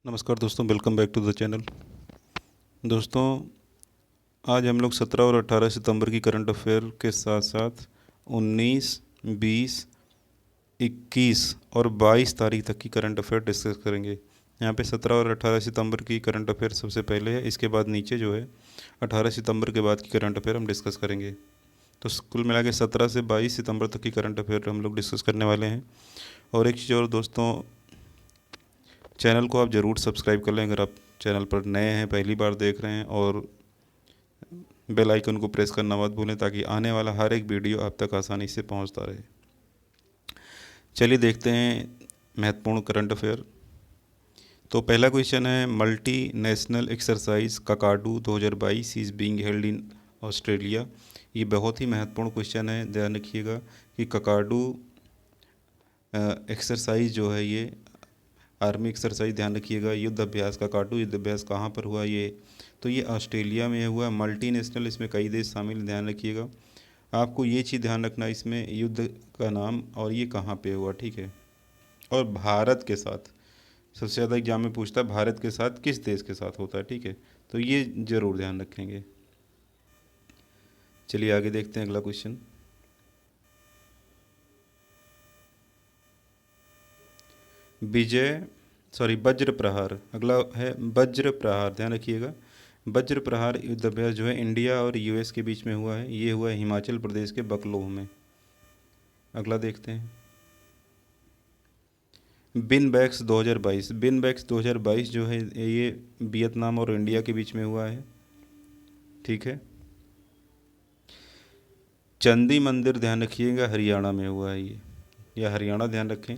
नमस्कार दोस्तों, welcome back to the channel. दोस्तों, आज हम लोग 17 और 18 सितंबर की करंट अफेयर के साथ साथ 19, 20, 21 और 22 तारीख तक की करंट अफेयर डिस्कस करेंगे। यहाँ पे 17 और 18 सितंबर की करंट अफेयर सबसे पहले है, इसके बाद नीचे जो है 18 सितंबर के बाद की करंट अफेयर हम डिस्कस करेंगे। तो कुल मिला के 17 से 22 सितंबर तक की करंट अफेयर हम लोग डिस्कस करने वाले हैं। और एक चीज़ और दोस्तों, चैनल को आप ज़रूर सब्सक्राइब कर लें अगर आप चैनल पर नए हैं, पहली बार देख रहे हैं, और बेल आइकन को प्रेस करना मत भूलें ताकि आने वाला हर एक वीडियो आप तक आसानी से पहुंचता रहे। चलिए देखते हैं महत्वपूर्ण करंट अफेयर। तो पहला क्वेश्चन है, multinational exercise Kakadu 2022 is being held in Australia. ये बहुत ही महत्वपूर्ण क्वेश्चन है, ध्यान रखिएगा कि ककाडू एक्सरसाइज जो है ये आर्मी एक्सरसाइज, ध्यान रखिएगा, युद्ध अभ्यास का काटू युद्ध अभ्यास कहाँ पर हुआ ये, तो ये ऑस्ट्रेलिया में हुआ। मल्टी नेशनल, इसमें कई देश शामिल, ध्यान रखिएगा। आपको ये चीज़ ध्यान रखना, इसमें युद्ध का नाम और ये कहाँ पे हुआ, ठीक है। और भारत के साथ सबसे ज़्यादा एग्जाम में पूछता है, भारत के साथ किस देश के साथ होता है, ठीक है। तो ये ज़रूर ध्यान रखेंगे। चलिए आगे देखते हैं अगला क्वेश्चन। वज्र प्रहार, अगला है वज्र प्रहार, ध्यान रखिएगा। वज्र प्रहार युद्ध अभ्यास जो है इंडिया और यूएस के बीच में हुआ है, ये हुआ है हिमाचल प्रदेश के बकलोह में। अगला देखते हैं, बिनबैक्स 2022। बिनबैक्स 2022 जो है ये वियतनाम और इंडिया के बीच में हुआ है, ठीक है। चंदी मंदिर, ध्यान रखिएगा, हरियाणा में हुआ है ये हरियाणा, ध्यान रखें।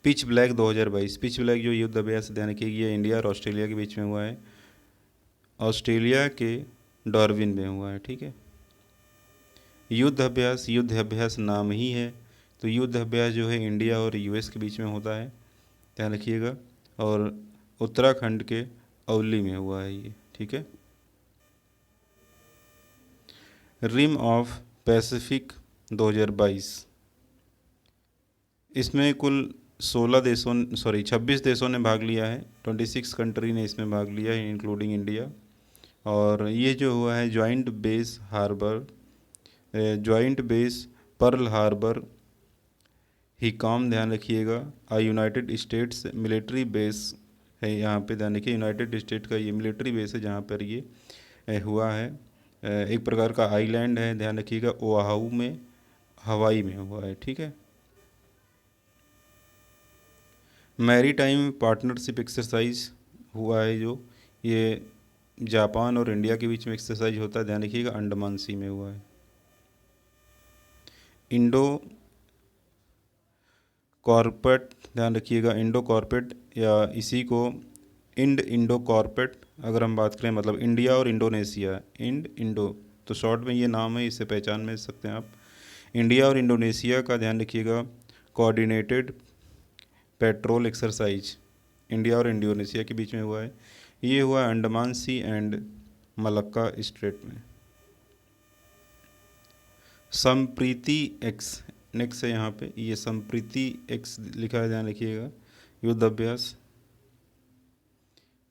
पिच ब्लैक 2022, पिच ब्लैक जो युद्ध अभ्यास, ध्यान रखिए, ये इंडिया और ऑस्ट्रेलिया के बीच में हुआ है, ऑस्ट्रेलिया के डार्विन में हुआ है, ठीक है। युद्ध अभ्यास नाम ही है, तो युद्ध अभ्यास जो है इंडिया और यूएस के बीच में होता है, ध्यान रखिएगा। और उत्तराखंड के औली में हुआ है ये, ठीक है। रिम ऑफ पैसिफिक 2022, इसमें कुल 26 देशों ने भाग लिया है, 26 कंट्री ने इसमें भाग लिया है इंक्लूडिंग इंडिया। और ये जो हुआ है जॉइंट बेस पर्ल हार्बर हिकॉम, ध्यान रखिएगा। यूनाइटेड स्टेट्स मिलिट्री बेस है यहाँ पे, ध्यान रखिए, यूनाइटेड स्टेट का ये मिलिट्री बेस है जहाँ पर ये हुआ है। एक प्रकार का आइलैंड है, ध्यान रखिएगा, ओआहू में, हवाई में हुआ है, ठीक है। मैरी टाइम पार्टनरशिप एक्सरसाइज हुआ है जो, ये जापान और इंडिया के बीच में एक्सरसाइज होता है, ध्यान रखिएगा, अंडमान सी में हुआ है। इंडो कॉर्पेट, ध्यान रखिएगा, इंडो कॉर्पेट या इसी को इंडो कॉर्पेट अगर हम बात करें, मतलब इंडिया और इंडोनेशिया, इंडो, तो शॉर्ट में ये नाम है, इससे पहचान में सकते हैं आप। इंडिया और इंडोनेशिया का, ध्यान रखिएगा, कोऑर्डिनेटेड पेट्रोल एक्सरसाइज इंडिया और इंडोनेशिया के बीच में हुआ है, ये हुआ अंडमान सी एंड मलक्का स्ट्रेट में। संप्रीति एक्स नेक्स्ट है, यहाँ पे ये संप्रीति एक्स लिखा है, ध्यान रखिएगा, युद्ध अभ्यास।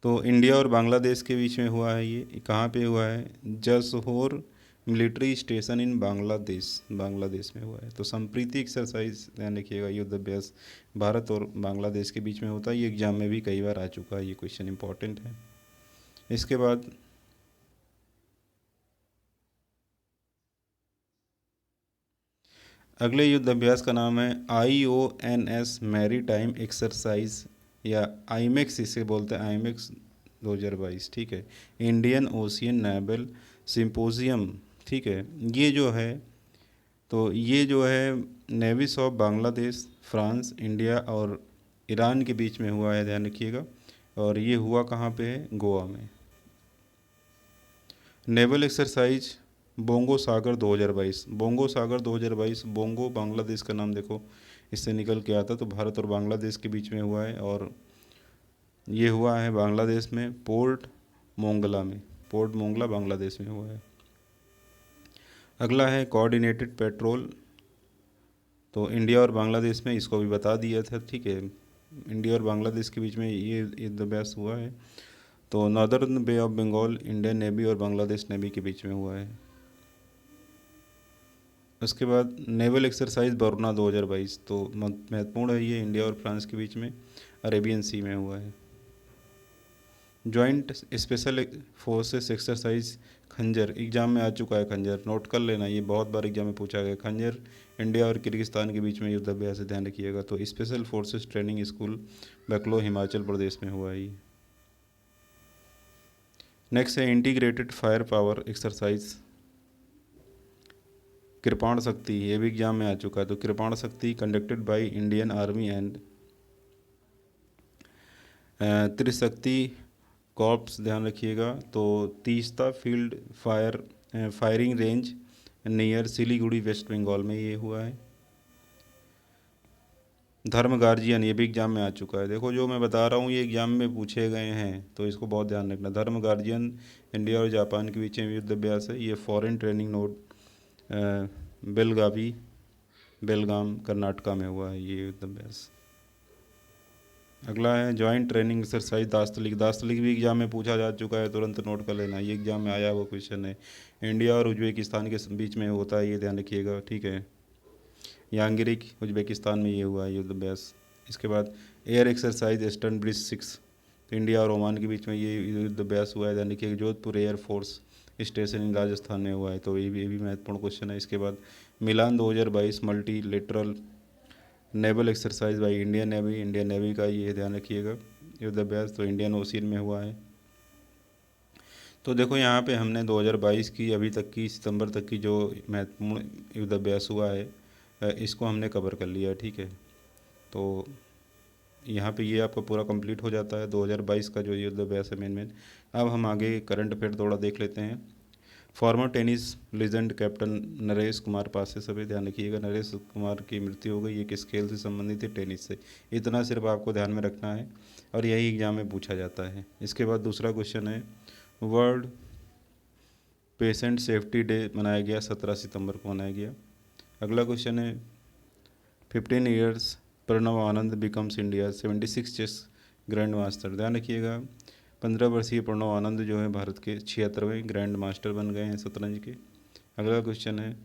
तो इंडिया और बांग्लादेश के बीच में हुआ है, ये कहाँ पे हुआ है, जसहोर मिलिट्री स्टेशन इन बांग्लादेश में हुआ है। तो संप्रीति एक्सरसाइज, ध्यान रखिएगा, युद्ध अभ्यास भारत और बांग्लादेश के बीच में होता है, ये एग्जाम में भी कई बार आ चुका है, ये क्वेश्चन इंपॉर्टेंट है। इसके बाद अगले युद्ध अभ्यास का नाम है IONS मैरी टाइम एक्सरसाइज, या आईमेक्स इसे बोलते हैं, आईमेक्स 2022, ठीक है। इंडियन ओशियन नेवल सिंपोजियम, ठीक है। ये जो है, तो ये जो है navies of Bangladesh, France, India और ईरान के बीच में हुआ है, ध्यान रखिएगा। और ये हुआ कहाँ पे है, गोवा में। नेवल एक्सरसाइज बोंगो सागर 2022, बोंगो सागर 2022, बोंगो बांग्लादेश का नाम देखो, इससे निकल के आता, तो भारत और बांग्लादेश के बीच में हुआ है, और ये हुआ है बांग्लादेश में, पोर्ट मोंगला बांग्लादेश में हुआ है। अगला है कोऑर्डिनेटेड पेट्रोल, तो इंडिया और बांग्लादेश में, इसको भी बता दिया था, ठीक है। इंडिया और बांग्लादेश के बीच में ये युद्धाभ्यास हुआ है। तो northern bay of Bengal Indian navy और बांग्लादेश नेवी के बीच में हुआ है। उसके बाद नेवल एक्सरसाइज बरुना 2022, तो महत्वपूर्ण है ये, इंडिया और फ्रांस के बीच में अरेबियन सी में हुआ है। जॉइंट स्पेशल फोर्सेस एक्सरसाइज खंजर एग्जाम में आ चुका है। खंजर नोट कर लेना, ये बहुत बार एग्जाम में पूछा गया। खंजर इंडिया और किर्गिस्तान के बीच में युद्धाभ्यास है, ध्यान रखिएगा। तो स्पेशल फोर्सेस ट्रेनिंग स्कूल बकलो हिमाचल प्रदेश में हुआ है ये। नेक्स्ट है इंटीग्रेटेड फायर पावर एक्सरसाइज कृपाण शक्ति, ये भी एग्जाम में आ चुका है। तो Kripan Shakti conducted by Indian army and Trishakti corps, ध्यान रखिएगा। तो Teesta field firing range near Siliguri West Bengal में ये हुआ है। धर्म गार्जियन, ये भी एग्जाम में आ चुका है। देखो जो मैं बता रहा हूँ ये एग्जाम में पूछे गए हैं, तो इसको बहुत ध्यान रखना। धर्म गार्जियन इंडिया और जापान के बीच में युद्धाभ्यास है। ये फॉरेन ट्रेनिंग नोट बेलगाम कर्नाटका में हुआ है ये युद्धाभ्यास। अगला है जॉइंट ट्रेनिंग एक्सरसाइज दास्तलिक। दास्तलिक भी एग्जाम में पूछा जा चुका है, तुरंत नोट कर लेना, ये एग्जाम में आया हुआ क्वेश्चन है। इंडिया और उज्बेकिस्तान के बीच में होता है, ये ध्यान रखिएगा, ठीक है। यांगिरिक उज्बेकिस्तान में ये हुआ है युद्धाभ्यास। इसके बाद एयर एक्सरसाइज ईस्टर्न ब्रिज 6, तो इंडिया और ओमान के बीच में ये युद्धाभ्यास हुआ है, ध्यान रखिएगा। जोधपुर एयर फोर्स स्टेशन इन राजस्थान में हुआ है, तो ये भी महत्वपूर्ण क्वेश्चन है। इसके बाद मिलान 2022 multilateral naval exercise by Indian navy का ये ध्यान रखिएगा युद्धाभ्यास, तो इंडियन ओशियन में हुआ है। तो देखो यहाँ पे हमने 2022 की अभी तक की सितंबर तक की जो महत्वपूर्ण युद्धाभ्यास हुआ है इसको हमने कवर कर लिया, ठीक है। तो यहाँ पे ये आपका पूरा कंप्लीट हो जाता है 2022 का जो युद्धाभ्यास है मेन। अब हम आगे करंट अफेयर थोड़ा देख लेते हैं। Farmer tennis legend captain Naresh Kumar पासे, सभी ध्यान रखिएगा, नरेश कुमार की मृत्यु हो गई। ये किस खेल से संबंधित है? टेनिस से। इतना सिर्फ आपको ध्यान में रखना है और यही एग्जाम में पूछा जाता है। इसके बाद दूसरा क्वेश्चन है, वर्ल्ड पेशेंट सेफ्टी डे मनाया गया 17 सितंबर को मनाया गया। अगला क्वेश्चन है 15 years Pranav Anand becomes India 76 chess grandmaster, ध्यान रखिएगा। 15 वर्षीय प्रणव आनंद जो है भारत के 76वें ग्रैंड मास्टर बन गए हैं शतरंज के। अगला क्वेश्चन है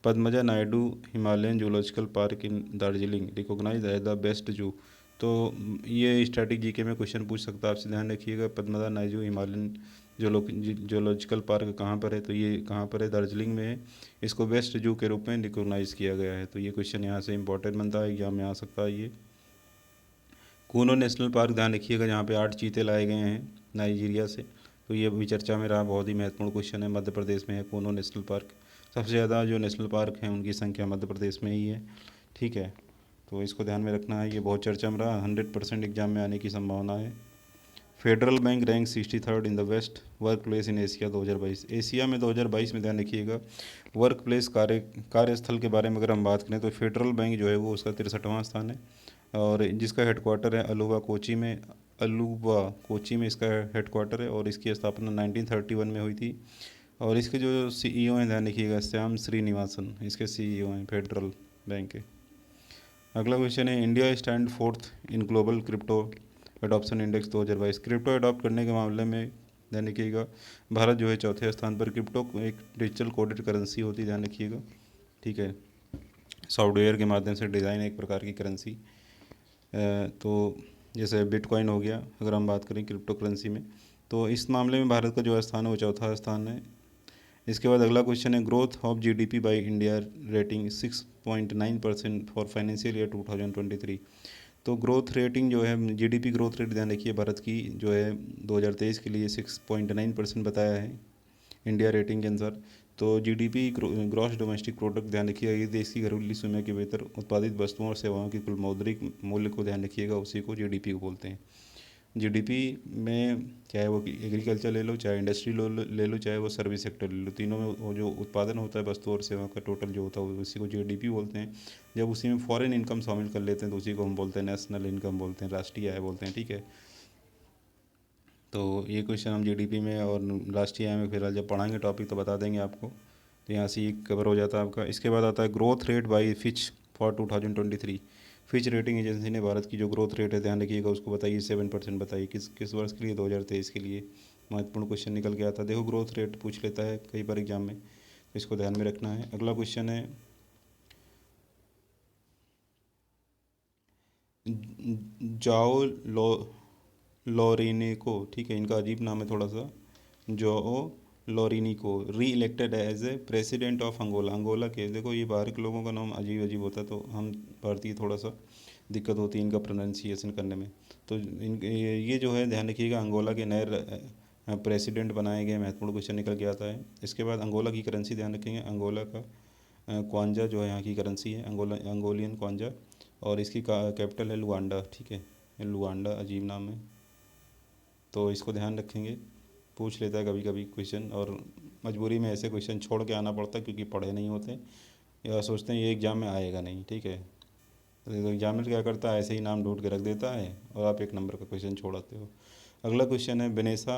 Padmaja Naidu Himalayan zoological park in Darjeeling recognize as the best zoo, तो ये स्टैटिक जीके में क्वेश्चन पूछ सकता है आपसे, ध्यान रखिएगा। पद्मजा नायडू हिमालयन जूलॉजिकल पार्क कहाँ पर है? तो ये कहाँ पर है? दार्जिलिंग में है। इसको बेस्ट जू के रूप में रिकॉग्नाइज किया गया है, तो ये क्वेश्चन यहाँ से इंपॉर्टेंट बनता है, एग्जाम में आ सकता है ये। कूनो नेशनल पार्क, ध्यान रखिएगा, जहाँ पे 8 चीते लाए गए हैं नाइजीरिया से, तो ये भी चर्चा में रहा, बहुत ही महत्वपूर्ण क्वेश्चन है। मध्य प्रदेश में है कूनो नेशनल पार्क। सबसे ज़्यादा जो नेशनल पार्क हैं उनकी संख्या मध्य प्रदेश में ही है, ठीक है। तो इसको ध्यान में रखना है, ये बहुत चर्चा में रहा, 100% एग्जाम में आने की संभावना है। Federal bank rank 63rd in the best work place in Asia 2022। Asia में 2022 में, ध्यान रखिएगा। वर्क प्लेस कार्यस्थल के बारे में अगर हम बात करें तो फेडरल बैंक जो है वो उसका 63वां स्थान है, और जिसका हेडक्वार्टर है अलुवा कोची में इसका हेडक्वार्टर है, और इसकी स्थापना 1931 में हुई थी। और इसके जो सीईओ हैं, ध्यान रखिएगा, श्याम श्रीनिवासन इसके सीईओ हैं फेडरल बैंक के। अगला क्वेश्चन है India stand fourth in global crypto adoption index 2022। Crypto adopt करने के मामले में ध्यान रखिएगा भारत जो है चौथे स्थान पर। क्रिप्टो एक डिजिटल कोडेड करेंसी होती है, ध्यान रखिएगा, ठीक है। सॉफ्टवेयर के माध्यम से डिज़ाइन एक प्रकार की करेंसी, तो जैसे बिटकॉइन हो गया अगर हम बात करें क्रिप्टो करेंसी में, तो इस मामले में भारत का जो स्थान है वो चौथा स्थान है। इसके बाद अगला क्वेश्चन है growth of GDP by India rating 6.9% for financial year 2023। तो ग्रोथ रेटिंग जो है जीडीपी ग्रोथ रेट, ध्यान रखिए, भारत की जो है 2023 के लिए 6.9% बताया है इंडिया रेटिंग के अनुसार। तो जीडीपी ग्रॉस डोमेस्टिक प्रोडक्ट, ध्यान रखिएगा, ये देश की घरेलू सीमा के भीतर उत्पादित वस्तुओं और सेवाओं की कुल मौद्रिक मूल्य को ध्यान रखिएगा, उसी को जीडीपी को बोलते हैं। जीडीपी में चाहे वो एग्रीकल्चर ले लो, चाहे इंडस्ट्री ले लो, चाहे वो सर्विस सेक्टर ले लो, तीनों में वो जो उत्पादन होता है वस्तु और सेवा का टोटल जो होता है उसी को जीडीपी बोलते हैं। जब उसी में फॉरेन इनकम शामिल कर लेते हैं तो उसी को हम बोलते हैं नेशनल इनकम बोलते हैं, राष्ट्रीय आय बोलते हैं, ठीक है। तो ये क्वेश्चन हम जीडीपी में और राष्ट्रीय आय में फिलहाल जब पढ़ाएंगे टॉपिक तो बता देंगे आपको, तो यहाँ से ये कवर हो जाता है आपका। इसके बाद आता है growth rate by Fitch for 2023। Fitch rating agency ने भारत की जो ग्रोथ रेट है ध्यान रखिएगा उसको बताइए, 7% बताइए। किस वर्ष के लिए? 2023 के लिए। महत्वपूर्ण क्वेश्चन निकल के आता है। देखो ग्रोथ रेट पूछ लेता है कई बार एग्जाम में, तो इसको ध्यान में रखना है। अगला क्वेश्चन है जाओ लॉरेनिको, ठीक है, इनका अजीब नाम है थोड़ा सा। Joao Lourenco reelected as a president of Angola. Angola के, देखो ये बाहर के लोगों का नाम अजीब अजीब होता है, तो हम भारतीय थोड़ा सा दिक्कत होती है इनका प्रोनाउंसिएशन करने में। तो ये जो है ध्यान रखिएगा, अंगोला के नए प्रेसिडेंट बनाए गए। महत्वपूर्ण क्वेश्चन निकल के आता है। इसके बाद अंगोला की करेंसी ध्यान रखेंगे, अंगोला का क्वांजा जो है यहाँ की करेंसी है, अंगोलियन क्वांजा। और इसकी कैपिटल है लुआंडा, ठीक है, लुआंडा, अजीब नाम है, तो इसको ध्यान रखेंगे। पूछ लेता है कभी कभी क्वेश्चन, और मजबूरी में ऐसे क्वेश्चन छोड़ के आना पड़ता है क्योंकि पढ़े नहीं होते, या सोचते हैं ये एग्ज़ाम में आएगा नहीं, ठीक है। तो एग्जामिनर क्या करता है, ऐसे ही नाम ढूंढ के रख देता है और आप एक नंबर का क्वेश्चन छोड़ आते हो। अगला क्वेश्चन है Vanessa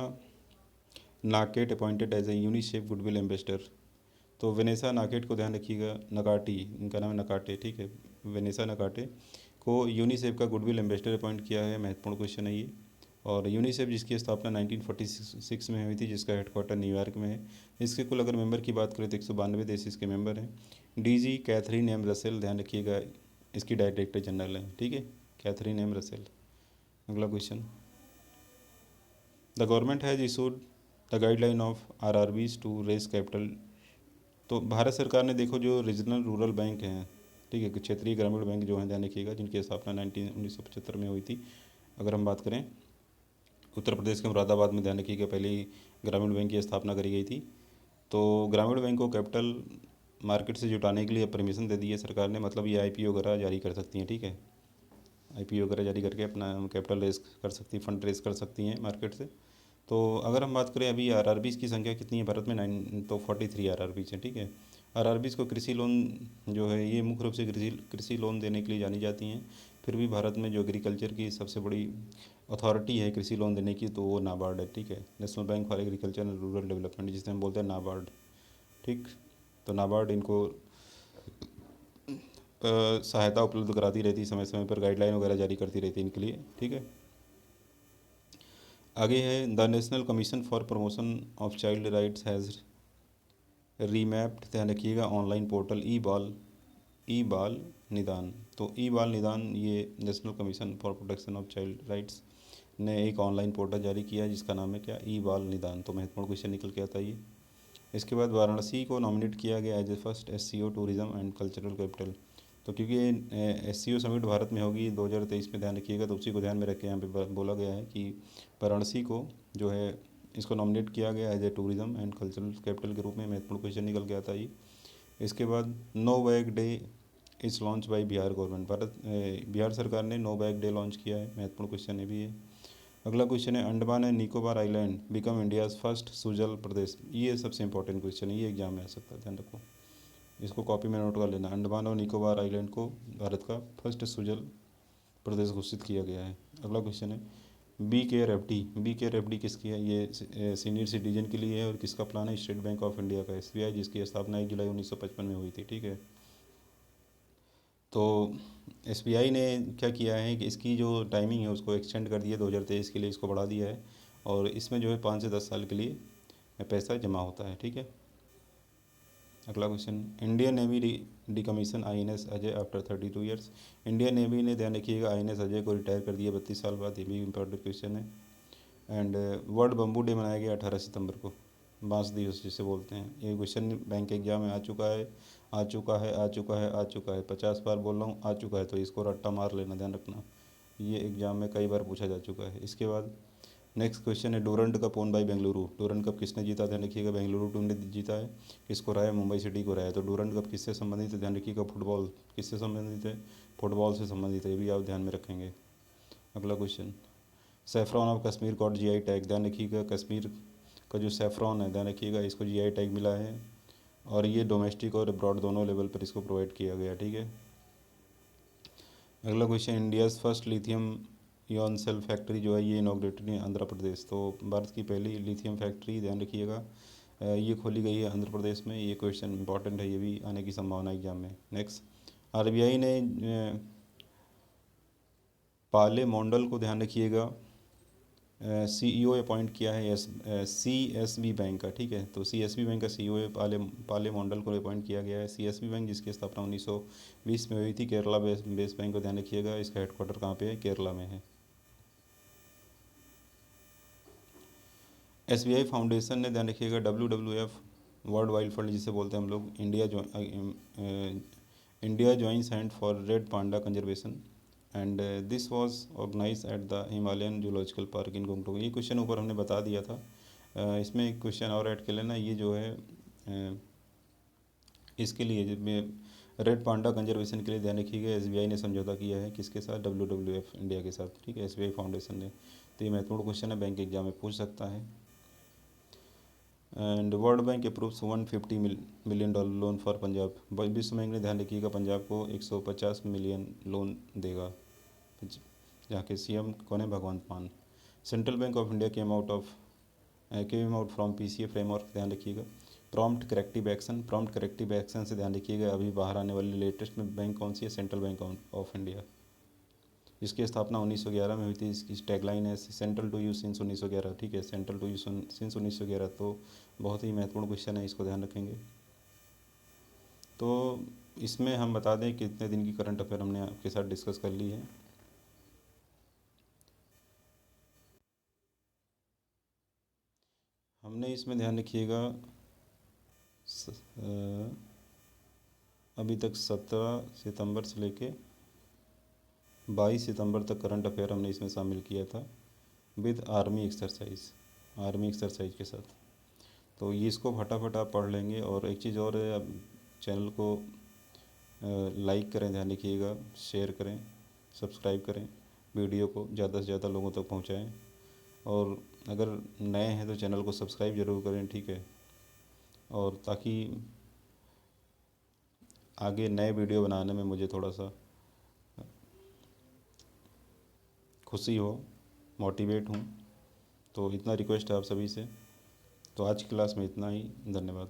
Nakate appointed as a UNICEF goodwill ambassador. तो वेनेसा नाकेट को ध्यान रखिएगा, नकाटी इनका नाम है, नकाटे, ठीक है, वेनेसा नकाटे को यूनिसेफ का गुडविल एम्बेसडर अपॉइंट किया है। महत्वपूर्ण क्वेश्चन है ये। और यूनिसेफ जिसकी स्थापना 1946 में हुई थी, जिसका हेडक्वार्टर न्यूयॉर्क में है। इसके कुल अगर मेंबर की बात करें तो 192 देश इसके मेंबर हैं। डीजी कैथरीन एम रसेल, ध्यान रखिएगा, इसकी डायरेक्टर जनरल है, ठीक है, कैथरीन एम रसेल। अगला question, the government has issued the guideline of RRBs to raise capital. तो भारत सरकार ने देखो जो रीजनल रूरल बैंक हैं, ठीक है, क्षेत्रीय ग्रामीण बैंक जो हैं, ध्यान रखिएगा, जिनकी स्थापना 1975 में हुई थी। अगर हम बात करें उत्तर प्रदेश के मुरादाबाद में, ध्यान रखिएगा, पहले ही ग्रामीण बैंक की स्थापना करी गई थी। तो ग्रामीण बैंक को कैपिटल मार्केट से जुटाने के लिए परमिशन दे दी है सरकार ने, मतलब ये आईपीओ वगैरह जारी कर सकती हैं, ठीक है, आईपीओ वगैरह जारी करके अपना कैपिटल रेस कर सकती, फंड रेस कर सकती हैं मार्केट से। तो अगर हम बात करें अभी आरआरबीज़ की संख्या कितनी है भारत में, 9, तो 43 आरआरबीज़ हैं, ठीक है। आरआरबीज़ को कृषि लोन जो है ये मुख्य रूप से कृषि लोन देने के लिए जानी जाती हैं। फिर भी भारत में जो एग्रीकल्चर की सबसे बड़ी अथॉरिटी है कृषि लोन देने की, तो वो नाबार्ड है, ठीक है, national bank for agriculture and rural development, जिसे हम बोलते हैं नाबार्ड, ठीक। तो नाबार्ड इनको सहायता उपलब्ध कराती रहती है, समय समय पर गाइडलाइन वगैरह जारी करती रहती है इनके लिए, ठीक है। आगे है the National Commission for Protection of Child Rights has remapped, ध्यान रखिएगा, ऑनलाइन पोर्टल ई बाल निदान। तो ई बाल निदान, ये national Commission for protection of Child rights ने एक ऑनलाइन पोर्टल जारी किया है जिसका नाम है क्या, ई बाल निदान। तो महत्वपूर्ण क्वेश्चन निकल के आता है ये। इसके बाद वाराणसी को नॉमिनेट किया गया as a first SCO tourism and cultural capital. तो क्योंकि एससीओ समिट भारत में होगी 2023 में, ध्यान रखिएगा, तो उसी को ध्यान में रख के यहाँ पे बोला गया है कि वाराणसी को जो है इसको नॉमिनेट किया गया as a tourism and cultural capital के रूप में। महत्वपूर्ण क्वेश्चन निकल के आता है ये। इसके बाद नो बैग डे इस launch by Bihar government, Bihar सरकार ने नो बैग डे लॉन्च किया है। महत्वपूर्ण क्वेश्चन है भी है। अगला क्वेश्चन है Andaman and Nicobar island become India's first Sujal Pradesh. ये सबसे इंपॉर्टेंट क्वेश्चन है, ये एग्जाम में आ सकता है, ध्यान रखो, इसको कॉपी में नोट कर लेना। अंडमान और निकोबार आइलैंड को भारत का फर्स्ट सुजल प्रदेश घोषित किया गया है। अगला क्वेश्चन है बी केयर एफ डी किसकी है, ये सीनियर सिटीजन के लिए है। और किसका प्लान है, स्टेट बैंक ऑफ इंडिया का, एसबीआई, जिसकी स्थापना 1 जुलाई 1955 में हुई थी, ठीक है। तो एसबीआई ने क्या किया है कि इसकी जो टाइमिंग है उसको एक्सटेंड कर दिया, 2023 के लिए इसको बढ़ा दिया है। और इसमें जो है 5 से 10 साल के लिए पैसा जमा होता है, ठीक है। अगला question, Indian navy decommission INS Ajay after 32 years. Indian navy ने, ध्यान रखिएगा, आईएनएस अजय को रिटायर कर दिया 32 साल बाद, ये भी इंपॉर्टेंट क्वेश्चन है। एंड वर्ल्ड बम्बू डे मनाया गया 18 सितंबर को, बांस दिवस जिसे बोलते हैं। ये क्वेश्चन बैंक एग्जाम में आ चुका है, आ चुका है, आ चुका है, आ चुका है, 50 बार बोल रहा हूँ आ चुका है, तो इसको रट्टा मार लेना, ध्यान रखना, ये एग्जाम में कई बार पूछा जा चुका है। इसके बाद नेक्स्ट क्वेश्चन है Durand cup own by Bengaluru. Durand cup किसने जीता, ध्यान रखिएगा, बेंगलुरु टीम ने जीता है। किसको रहा है, मुंबई सिटी को रहा है। तो डूरंड कप किससे संबंधित है, ध्यान रखिएगा, फुटबॉल, किससे संबंधित है, फुटबॉल से संबंधित है, ये भी आप ध्यान में रखेंगे। अगला question, saffron of Kashmir got GI tag, ध्यान रखिएगा, कश्मीर का जो सेफ्रॉन है, ध्यान रखिएगा, इसको जीआई टैग मिला है। और ये डोमेस्टिक और अब्रॉड दोनों लेवल पर इसको प्रोवाइड किया गया, ठीक है। अगला question, India's first lithium ion cell factory जो है ये इनॉग्रेटेड है आंध्र प्रदेश। तो भारत की पहली लिथियम फैक्ट्री, ध्यान रखिएगा, ये खोली गई है आंध्र प्रदेश में। ये क्वेश्चन इंपॉर्टेंट है, ये भी आने की संभावना एग्जाम में। नेक्स्ट, आरबीआई ने पाले मॉन्डल को ध्यान रखिएगा, सीईओ अपॉइंट किया है सीएसबी बैंक का, ठीक है। तो सीएसबी बैंक का सीईओ पाले पाले मॉन्डल को अपॉइंट किया गया है। सीएसबी बैंक जिसकी स्थापना 1920 में हुई थी, केरला बेस बैंक को ध्यान रखिएगा। इसका हेडक्वार्टर कहाँ पे है? केरला में है। एसबीआई फाउंडेशन ने, ध्यान रखिएगा, WWF वर्ल्ड वाइल्ड फंड जिसे बोलते हैं हम लोग, India joins hand for red panda conservation and this was organize at the Himalayan zoological park in Gangtok. ये क्वेश्चन ऊपर हमने बता दिया था। इसमें एक क्वेश्चन और ऐड कर लेना, ये जो है इसके लिए रेड पांडा कंजर्वेशन के लिए ध्यान रखिएगा, एसबीआई ने समझौता किया है किसके साथ? WWF इंडिया के साथ, ठीक है, एसबीआई फाउंडेशन ने। तो ये महत्वपूर्ण क्वेश्चन है, बैंक एग्जाम में पूछ सकता है। And world bank approves $150 million loan for Punjab. विश्व बैंक ने, ध्यान रखिएगा, पंजाब को 150 मिलियन लोन देगा, जहाँ के सीएम कौन है? भगवंत मान। Central bank of India came out from PCA framework, ध्यान रखिएगा। प्रॉम्प्ट करेक्टिव एक्शन से ध्यान रखिएगा, अभी बाहर आने वाली लेटेस्ट में बैंक कौन सी है? सेंट्रल बैंक ऑफ इंडिया, इसकी स्थापना 1911 में हुई थी। इसकी टैगलाइन है सेंट्रल टू यू सिंस 1911, ठीक है, सेंट्रल टू यू सिंस 1911। तो बहुत ही महत्वपूर्ण क्वेश्चन है, इसको ध्यान रखेंगे। तो इसमें हम बता दें कितने दिन की करंट अफेयर हमने आपके साथ डिस्कस कर ली है। हमने इसमें, ध्यान रखिएगा, अभी तक 17 सितंबर से लेके 22 सितंबर तक करंट अफेयर हमने इसमें शामिल किया था, विद आर्मी एक्सरसाइज के साथ। तो ये इसको फटाफट आप पढ़ लेंगे। और एक चीज़ और है, अब चैनल को लाइक करें, ध्यान रखिएगा, शेयर करें, सब्सक्राइब करें, वीडियो को ज़्यादा से ज़्यादा लोगों तक पहुंचाएं। और अगर नए हैं तो चैनल को सब्सक्राइब ज़रूर करें, ठीक है, और ताकि आगे नए वीडियो बनाने में मुझे थोड़ा सा खुशी हो, मोटिवेट हूँ। तो इतना रिक्वेस्ट है आप सभी से। तो आज की क्लास में इतना ही, धन्यवाद।